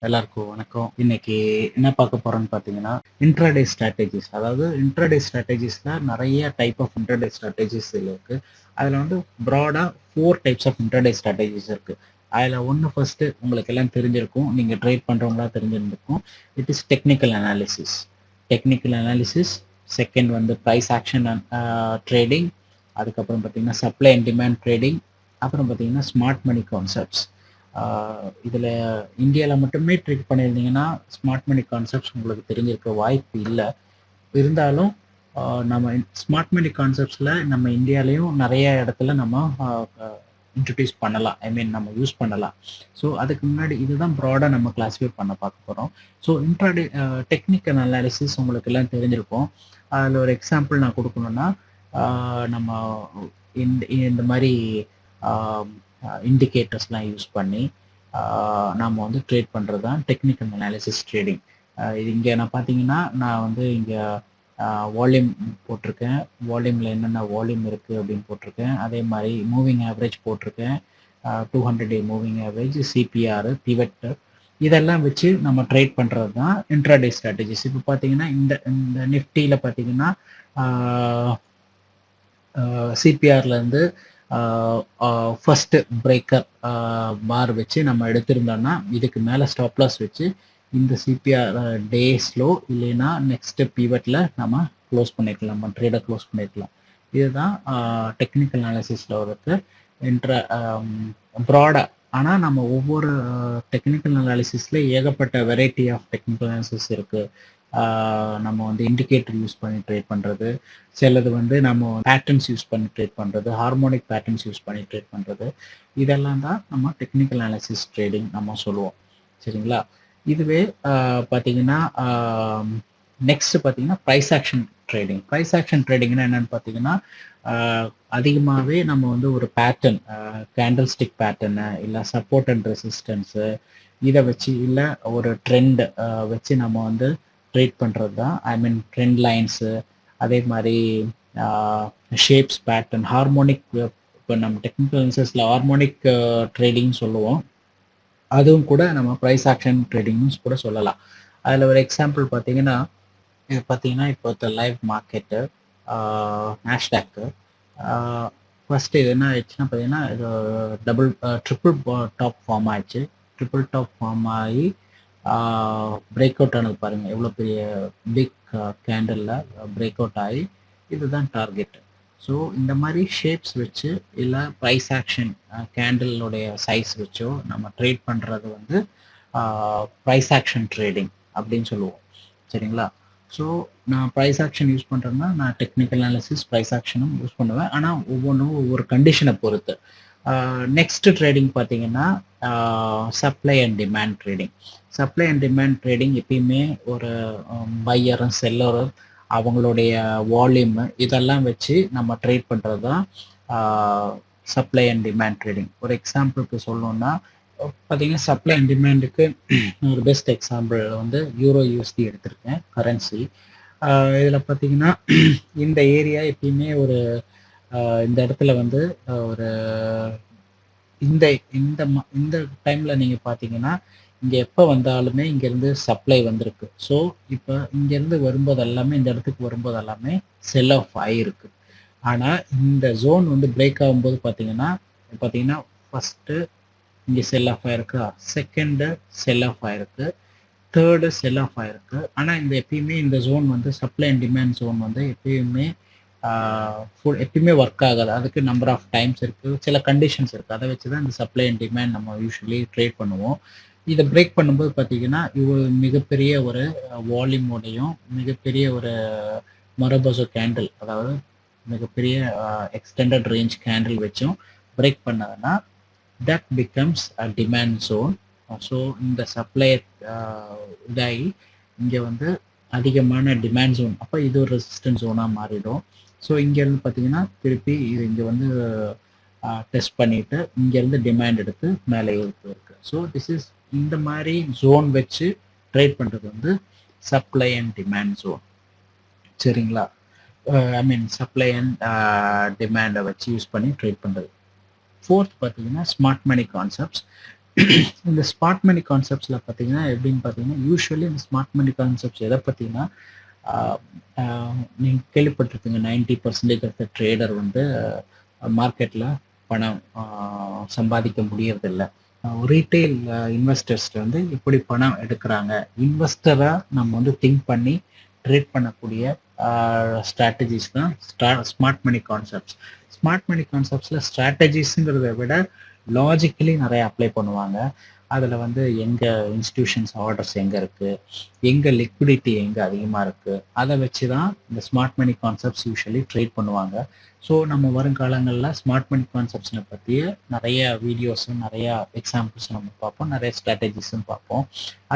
எல்லாருக்கும் வணக்கம். இன்னைக்கு என்ன பார்க்க போறோம்னு பார்த்தீங்கன்னா, இன்ட்ராடே ஸ்ட்ராட்டஜிஸ். அதாவது இன்ட்ராடே ஸ்ட்ராட்டஜிஸ்ல நெறைய டைப் ஆஃப் இன்ட்ராடே ஸ்ட்ராட்டஜிஸ் இருக்கு. அதுல வந்து ப்ராடா 4 டைப்ஸ் ஆஃப் இன்ட்ராடே ஸ்ட்ராட்டஜிஸ் இருக்கு. அதுல ஒண்ணு ஃபர்ஸ்ட் உங்களுக்கு எல்லாம் தெரிஞ்சிருக்கும். நீங்க ட்ரேட் பண்றவங்களா தெரிஞ்சிருந்திருக்கும். It is technical analysis. Technical analysis. Second வந்து பிரைஸ் ஆக்ஷன் ட்ரேடிங். அதுக்கப்புறம் பார்த்தீங்கன்னா, சப்ளை அண்ட் டிமாண்ட் ட்ரேடிங். அப்புறம் பார்த்தீங்கன்னா, ஸ்மார்ட் மணி கான்செப்ட்ஸ். இதில் இந்தியாவில் மட்டுமே ட்ரீட் பண்ணியிருந்தீங்கன்னா ஸ்மார்ட் மணி கான்செப்ட்ஸ் உங்களுக்கு தெரிஞ்சிருக்க வாய்ப்பு இல்லை. இருந்தாலும் நம்ம ஸ்மார்ட் மணி கான்செப்ட்ஸில் நம்ம இந்தியாலையும் நிறைய இடத்துல நம்ம இன்ட்ரடியூஸ் பண்ணலாம். ஐ மீன் நம்ம யூஸ் பண்ணலாம். ஸோ அதுக்கு முன்னாடி இதுதான் ப்ராடாக நம்ம கிளாஸிஃபை பண்ண பார்க்க போகிறோம். ஸோ இன்ட்ராடே டெக்னிக்கல் அனாலிசிஸ் உங்களுக்கு எல்லாம் தெரிஞ்சிருக்கும். அதில் ஒரு எக்ஸாம்பிள் நான் கொடுக்கணும்னா நம்ம இந்த மாதிரி இண்டிகேட்டர்ஸ்லாம் யூஸ் பண்ணி நாம் வந்து ட்ரேட் பண்ணுறது தான் டெக்னிக்கல் அனாலிசிஸ் ட்ரேடிங். இது இங்கே நான் பார்த்தீங்கன்னா நான் வந்து இங்கே வால்யூம் போட்டிருக்கேன். வால்யூமில் என்னென்ன வால்யூம் இருக்குது அப்படின்னு போட்டிருக்கேன். அதே மாதிரி மூவிங் ஆவரேஜ் போட்டிருக்கேன். 200 டே மூவிங் ஆவரேஜ், சிபிஆர், பிவெட், இதெல்லாம் வச்சு நம்ம ட்ரேட் பண்ணுறது தான் இன்ட்ராடே ஸ்ட்ராட்டஜிஸ். இப்போ பார்த்தீங்கன்னா இந்த நிஃப்டியில் பார்த்தீங்கன்னா சிபிஆர்லேருந்து ஃபர்ஸ்ட் பிரேக்கர் பார் வச்சு நம்ம எடுத்திருந்தோம்னா இதுக்கு மேலே ஸ்டாப் லாஸ் வச்சு இந்த சிபிஆர் டே ஸ்லோ இல்லைன்னா நெக்ஸ்ட் பீவெட்டில் நம்ம க்ளோஸ் பண்ணிக்கலாம், நம்ம ட்ரேடை க்ளோஸ் பண்ணிக்கலாம். இதுதான் டெக்னிக்கல் அனாலிசிஸில் வரது ப்ராடாக. ஆனால் நம்ம ஒவ்வொரு டெக்னிக்கல் அனாலிசிஸில் ஏகப்பட்ட வெரைட்டி ஆஃப் டெக்னிக்கல் அனாலிசிஸ் இருக்குது. நம்ம வந்து இண்டிகேட்டர் யூஸ் பண்ணி ட்ரேட் பண்ணுறது, சிலது வந்து நம்ம பேட்டர்ன்ஸ் யூஸ் பண்ணி ட்ரேட் பண்ணுறது, ஹார்மோனிக் பேட்டர்ன்ஸ் யூஸ் பண்ணி ட்ரேட் பண்ணுறது, இதெல்லாம் தான் நம்ம டெக்னிக்கல் அனாலிசிஸ் ட்ரேடிங் நம்ம சொல்லுவோம். சரிங்களா? இதுவே பார்த்தீங்கன்னா நெக்ஸ்ட் பார்த்தீங்கன்னா price action trading. Price action ட்ரேடிங்னா என்னன்னு பார்த்தீங்கன்னா அதிகமாகவே நம்ம வந்து ஒரு பேட்டர்ன், கேண்டில் ஸ்டிக் பேட்டர்னு இல்லை சப்போர்ட் அண்ட் ரெசிஸ்டன்ஸு இதை வச்சு இல்லை ஒரு ட்ரெண்ட் வச்சு நம்ம வந்து ட்ரேட் பண்ணுறது தான். ஐ மீன் ட்ரெண்ட் லைன்ஸு, அதே மாதிரி ஷேப்ஸ் பேட்டர்ன், ஹார்மோனிக். இப்போ நம்ம டெக்னிக்கல் அனாலிசிஸில் ஹார்மோனிக் ட்ரேடிங் சொல்லுவோம். அதுவும் கூட நம்ம ப்ரைஸ் ஆக்ஷன் ட்ரேடிங்னு கூட சொல்லலாம். அதில் ஒரு எக்ஸாம்பிள் பார்த்தீங்கன்னா இது பார்த்தீங்கன்னா இப்போ லைவ் மார்க்கெட்டு நாஸ்டாக்கு ஃபர்ஸ்ட் இது என்ன ஆயிடுச்சுன்னா பார்த்தீங்கன்னா இது ட்ரிபிள் டாப் ஃபார்ம் ஆயிடுச்சு. ட்ரிபிள் டாப் ஃபார்ம் ஆகி பிரேக் அவுட் ஆனது பாருங்கள், எவ்வளோ பெரிய பிக் கேண்டலில் பிரேக் அவுட் ஆகி இதுதான் டார்கெட். ஸோ இந்த மாதிரி ஷேப்ஸ் வச்சு இல்லை ப்ரைஸ் ஆக்ஷன் கேண்டலோடைய சைஸ் வச்சோ நம்ம ட்ரேட் பண்ணுறது வந்து ப்ரைஸ் ஆக்ஷன் ட்ரேடிங் அப்படின்னு சொல்லுவோம். சரிங்களா? ஸோ நான் ப்ரைஸ் ஆக்ஷன் யூஸ் பண்ணுறேன்னா நான் டெக்னிக்கல் அனாலிசிஸ் ப்ரைஸ் ஆக்ஷனும் யூஸ் பண்ணுவேன். ஆனால் ஒவ்வொன்றும் ஒவ்வொரு கண்டிஷனை பொறுத்து. நெக்ஸ்ட் ட்ரேடிங் பார்த்தீங்கன்னா supply and demand trading. Supply and demand trading எப்பயுமே ஒரு பையரும் செல்லரும் அவங்களுடைய வால்யூம் இதெல்லாம் வச்சு நம்ம ட்ரேட் பண்ணுறது தான் சப்ளை அண்ட் டிமாண்ட் ட்ரேடிங். ஒரு எக்ஸாம்பிளுக்கு சொல்லணும்னா பார்த்தீங்கன்னா சப்ளை அண்ட் டிமாண்டுக்கு ஒரு பெஸ்ட் எக்ஸாம்பிள் வந்து யூரோ யூஎஸ்டி எடுத்திருக்கேன் கரன்சி. இதில் பார்த்தீங்கன்னா இந்த ஏரியா எப்பயுமே ஒரு இந்த இடத்துல வந்து ஒரு இந்த இந்த இந்த டைமில் நீங்கள் பார்த்தீங்கன்னா இங்கே எப்போ வந்தாலுமே இங்கேருந்து சப்ளை வந்திருக்கு. ஸோ இப்போ இங்கேருந்து வரும்போது எல்லாமே இந்த இடத்துக்கு வரும்போது எல்லாமே செல் ஆஃப் ஆகிருக்கு. ஆனால் இந்த ஜோன் வந்து பிரேக் ஆகும்போது பார்த்தீங்கன்னா ஃபஸ்ட்டு இங்கே செல் ஆஃப் ஆயிருக்கு, செகண்டு செல் ஆஃப் ஆயிருக்கு, தேர்டு செல் ஆஃப் ஆயிருக்கு. ஆனால் இந்த எப்பயுமே இந்த ஜோன் வந்து சப்ளை அண்ட் டிமாண்ட் ஜோன் வந்து எப்பயுமே ஒர்க் ஆகாது. அதுக்கு நம்பர் ஆஃப் டைம்ஸ் இருக்குது, சில கண்டிஷன்ஸ் இருக்குது. அதை வச்சு தான் இந்த சப்ளை அண்ட் டிமாண்ட் நம்ம யூஸ்வலி ட்ரேட் பண்ணுவோம். இதை பிரேக் பண்ணும்போது பார்த்தீங்கன்னா இது மிகப்பெரிய ஒரு வால்யூமோடையும் மிகப்பெரிய ஒரு மரபசோ கேண்டில், அதாவது மிகப்பெரிய எக்ஸ்டெண்டட் ரேஞ்ச் கேண்டில் வச்சும் பிரேக் பண்ணதுன்னா that becomes a demand zone. So இந்த சப்ளை இதாகி இங்கே வந்து அதிகமான டிமாண்ட் ஜோன், அப்போ இது ஒரு ரெசிஸ்டன்ஸ் ஜோனாக மாறிடும். ஸோ இங்கேருந்து பார்த்தீங்கன்னா திருப்பி இது இங்கே வந்து டெஸ்ட் பண்ணிவிட்டு இங்கேருந்து டிமாண்ட் எடுத்து மேலே ஏறிட்டு இருக்கு. ஸோ திஸ் இஸ் இந்த மாதிரி ஜோன் வச்சு ட்ரேட் பண்ணுறது வந்து சப்ளை அண்ட் டிமாண்ட் ஜோன். சரிங்களா? ஐ மீன் சப்ளை அண்ட் டிமாண்டை வச்சு யூஸ் பண்ணி ட்ரேட் பண்ணுறது. ஃபோர்த் பார்த்தீங்கன்னா ஸ்மார்ட் மணி கான்செப்ட்ஸ். இந்த ஸ்மார்ட் மணி கான்செப்ட்ஸில் பார்த்தீங்கன்னா எப்படின்னு பார்த்தீங்கன்னா யூஸ்வலி இந்த ஸ்மார்ட் மணி கான்செப்ட்ஸ் எதை பார்த்தீங்கன்னா நீங்கள் கேள்விப்பட்டிருப்பீங்க 90% ஆஃப் த ட்ரேடர் வந்து மார்க்கெட்டில் பணம் சம்பாதிக்க முடியறதில்ல. ரீட்டைல் இன்வெஸ்டர்ஸ் வந்து எப்படி பணம் எடுக்கிறாங்க, இன்வெஸ்டராக நம்ம வந்து திங்க் பண்ணி ட்ரேட் பண்ணக்கூடிய ஸ்ட்ராட்டஜிஸ் தான் smart money concepts. Smart money கான்செப்ட்ஸில் ஸ்ட்ராட்டஜிஸுங்கிறத விட லாஜிக்கலி நிறைய அப்ளை பண்ணுவாங்க. அதில் வந்து எங்கே இன்ஸ்டிடியூஷன்ஸ் ஆர்டர்ஸ் எங்கே இருக்குது, எங்கே லிக்விடிட்டி எங்கே அதிகமாக இருக்குது, அதை வச்சு தான் இந்த smart money concepts usually trade பண்ணுவாங்க. ஸோ நம்ம வருங்காலங்களில் ஸ்மார்ட் மணி கான்செப்ட்ஸை பற்றிய நிறைய வீடியோஸும் நிறையா எக்ஸாம்பிள்ஸும் நம்ம பார்ப்போம், நிறைய ஸ்ட்ராட்டஜிஸும் பார்ப்போம்.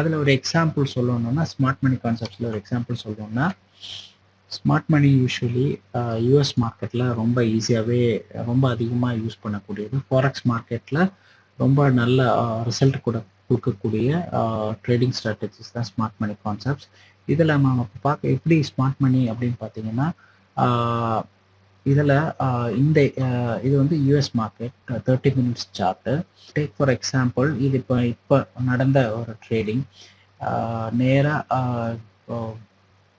அதில் ஒரு எக்ஸாம்பிள் சொல்லணும்னா ஸ்மார்ட் மணி கான்செப்ட்ஸில் ஒரு எக்ஸாம்பிள் சொல்லணும்னா ஸ்மார்ட் மணி யூஸ்வலி யூஎஸ் மார்க்கெட்டில் ரொம்ப ஈஸியாகவே ரொம்ப அதிகமாக யூஸ் பண்ணக்கூடியது. ஃபாரெக்ஸ் மார்க்கெட்டில் ரொம்ப நல்ல ரிசல்ட் கூட கொடுக்கக்கூடிய ட்ரேடிங் ஸ்ட்ராட்டஜிஸ் தான் ஸ்மார்ட் மணி கான்செப்ட்ஸ். இதில் நம்ம பார்க்க எப்படி ஸ்மார்ட் மணி அப்படின்னு பார்த்தீங்கன்னா இதில் இது வந்து US market 30 minutes chart. Take for example, இது இப்போ நடந்த ஒரு ட்ரேடிங். நேராக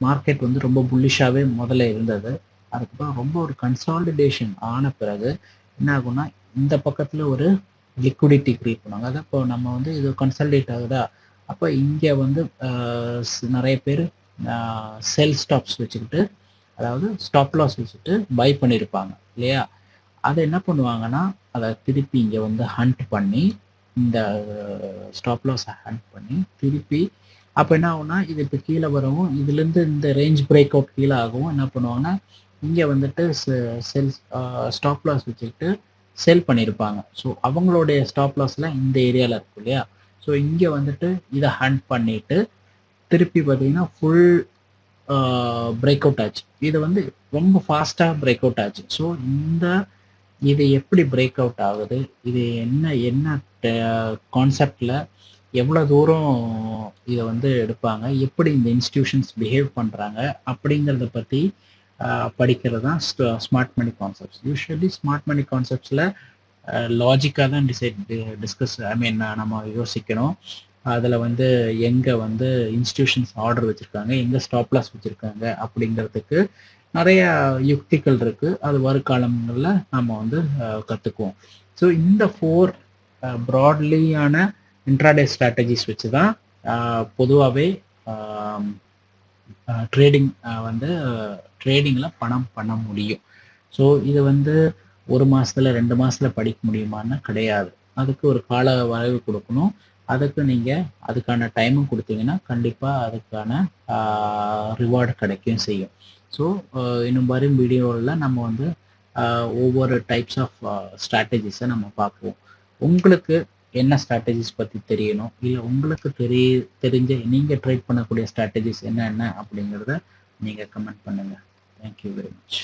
மார்க்கெட் வந்து ரொம்ப புல்லிஷாகவே முதல்ல இருந்தது. அதுக்கப்புறம் ரொம்ப ஒரு கன்சாலிடேஷன் ஆன பிறகு என்ன ஆகும்னா இந்த பக்கத்தில் ஒரு லிக்விடிட்டி கிரியேட் பண்ணுவாங்க. அதான் இப்போ நம்ம வந்து இது கன்சாலிடேட் ஆகுதா, அப்போ இங்கே வந்து நிறைய பேர் செல் ஸ்டாப்ஸ் வச்சுக்கிட்டு, அதாவது ஸ்டாப் லாஸ் வச்சுட்டு பை பண்ணியிருப்பாங்க இல்லையா. அதை என்ன பண்ணுவாங்கன்னா அதை திருப்பி இங்கே வந்து ஹண்ட் பண்ணி இந்த ஸ்டாப் லாஸை ஹண்ட் பண்ணி திருப்பி அப்போ என்ன ஆகும்னா இது இப்போ கீழே வரவும் இதுலேருந்து இந்த ரேஞ்ச் பிரேக் அவுட் கீழே ஆகவும் என்ன பண்ணுவாங்கன்னா இங்கே வந்துட்டு ஸ்டாப் லாஸ் வச்சுக்கிட்டு செல் பண்ணியிருப்பாங்க. ஸோ அவங்களுடைய ஸ்டாப் லாஸ்லாம் இந்த ஏரியாவில் இருக்கும் இல்லையா. ஸோ இங்கே வந்துட்டு இதை ஹண்ட் பண்ணிட்டு திருப்பி பார்த்தீங்கன்னா ஃபுல் பிரேக் அவுட் ஆச்சு. இது வந்து ரொம்ப ஃபாஸ்ட்டாக பிரேக் அவுட் ஆச்சு. ஸோ இது எப்படி பிரேக் அவுட் ஆகுது, இது என்ன கான்செப்டில் எவ்வளோ தூரம் இதை வந்து எடுப்பாங்க, எப்படி இந்த இன்ஸ்டிடியூஷன்ஸ் பிஹேவ் பண்ணுறாங்க அப்படிங்கிறத பற்றி படிக்கிறது தான் smart money concepts. Usually smart money கான்செப்ட்ஸில் லாஜிக்காக தான் நம்ம யோசிக்கணும். அதில் வந்து எங்கே வந்து இன்ஸ்டிடியூஷன்ஸ் ஆர்டர் வச்சுருக்காங்க, எங்கே ஸ்டாப் லாஸ் வச்சுருக்காங்க அப்படிங்கிறதுக்கு நிறைய யுக்திகள் இருக்குது. அது வருங்காலங்களில் நம்ம வந்து கற்றுக்குவோம். ஸோ இந்த 4 ப்ராட்லியான இன்ட்ராடே ஸ்ட்ராட்டஜிஸ் வச்சு தான் பொதுவாகவே ட்ரேடிங்கில் பணம் பண்ண முடியும். ஸோ இது வந்து 1 மாதத்தில் 2 மாதத்தில் படிக்க முடியுமான்னு கிடையாது. அதுக்கு ஒரு கால வரைவு கொடுக்கணும். அதுக்கு நீங்கள் அதுக்கான டைமும் கொடுத்தீங்கன்னா கண்டிப்பாக அதுக்கான ரிவார்டு கிடைக்கும் செய்யும். ஸோ இன்னும் வரும் வீடியோவில் நம்ம வந்து ஒவ்வொரு டைப்ஸ் ஆஃப் ஸ்ட்ராட்டஜிஸை நம்ம பார்ப்போம். உங்களுக்கு என்ன ஸ்ட்ராட்டஜிஸ் பற்றி தெரியணும், இல்லை உங்களுக்கு தெரிஞ்ச நீங்கள் ட்ரேட் பண்ணக்கூடிய ஸ்ட்ராட்டஜிஸ் என்னென்ன அப்படிங்கிறத நீங்கள் கமெண்ட் பண்ணுங்கள். Thank you very much.